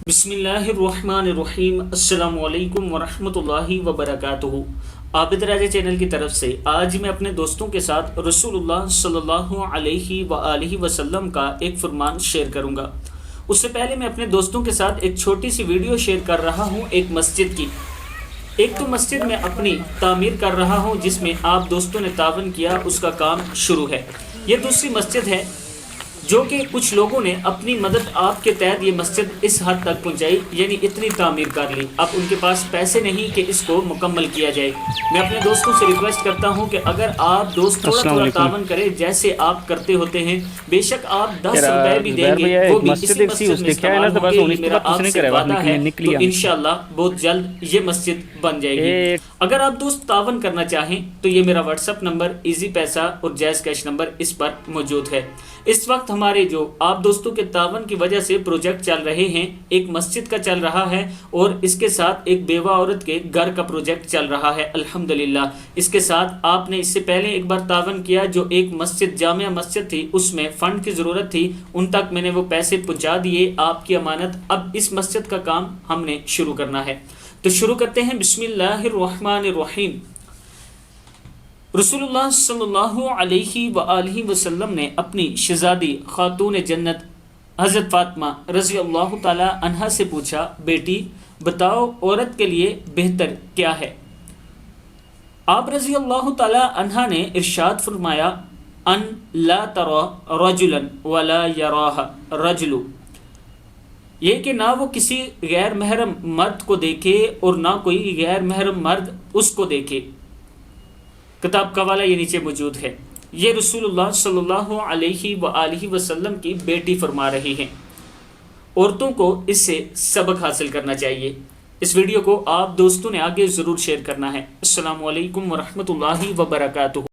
بسم اللہ الرحمن الرحیم۔ السلام علیکم ورحمۃ اللہ وبرکاتہ۔ عابد راجہ چینل کی طرف سے آج میں اپنے دوستوں کے ساتھ رسول اللہ صلی اللہ علیہ وآلہ وسلم کا ایک فرمان شیئر کروں گا۔ اس سے پہلے میں اپنے دوستوں کے ساتھ ایک چھوٹی سی ویڈیو شیئر کر رہا ہوں ایک مسجد کی۔ ایک تو مسجد میں اپنی تعمیر کر رہا ہوں جس میں آپ دوستوں نے تعاون کیا، اس کا کام شروع ہے۔ یہ دوسری مسجد ہے جو کہ کچھ لوگوں نے اپنی مدد آپ کے تحت یہ مسجد اس حد تک پہنچائی، یعنی اتنی تعمیر کر لی۔ اب ان کے پاس پیسے نہیں کہ اس کو مکمل کیا جائے۔ میں اپنے دوستوں سے ریکویسٹ کرتا ہوں کہ اگر آپ دوست تھوڑا تھوڑا تعاون کریں جیسے آپ کرتے ہوتے ہیں، بے شک آپ 10 روپے بھی دیں گے وہ بھی اسی مسجد میں استعمال ہوں گے۔ یہ میرا آپ سے وعدہ ہے، تو انشاءاللہ بہت جلد یہ مسجد بن جائے گی۔ اگر آپ دوست تعاون کرنا چاہیں تو یہ میرا واٹس ایپ نمبر، ایزی پیسہ اور جائز کیش نمبر اس پر موجود ہے۔ اس وقت ہمارے جو آپ دوستوں کے تعاون کی وجہ سے پروجیکٹ چل رہے ہیں، ایک مسجد کا چل رہا ہے اور اس کے ساتھ ایک بیوہ عورت کے گھر کا پروجیکٹ چل رہا ہے الحمدللہ۔ اس کے ساتھ آپ نے اس سے پہلے ایک بار تعاون کیا، جو ایک مسجد جامع مسجد تھی، اس میں فنڈ کی ضرورت تھی، ان تک میں نے وہ پیسے پہنچا دیے، آپ کی امانت۔ اب اس مسجد کا کام ہم نے شروع کرنا ہے، تو شروع کرتے ہیں۔ بسم اللہ الرحمن الرحیم۔ رسول اللہ صلی اللہ علیہ وآلہ وسلم نے اپنی شہزادی خاتون جنت حضرت فاطمہ رضی اللہ تعالی عنہا سے پوچھا، بیٹی بتاؤ عورت کے لیے بہتر کیا ہے؟ آپ رضی اللہ تعالی عنہا نے ارشاد فرمایا، ان لا ترى رجلا ولا يراها رجل، یہ کہ نہ وہ کسی غیر محرم مرد کو دیکھے اور نہ کوئی غیر محرم مرد اس کو دیکھے۔ کتاب کا حوالہ یہ نیچے موجود ہے۔ یہ رسول اللہ صلی اللہ علیہ وآلہ وسلم کی بیٹی فرما رہی ہیں۔ عورتوں کو اس سے سبق حاصل کرنا چاہیے۔ اس ویڈیو کو آپ دوستوں نے آگے ضرور شیئر کرنا ہے۔ السلام علیکم ورحمۃ اللہ وبرکاتہ۔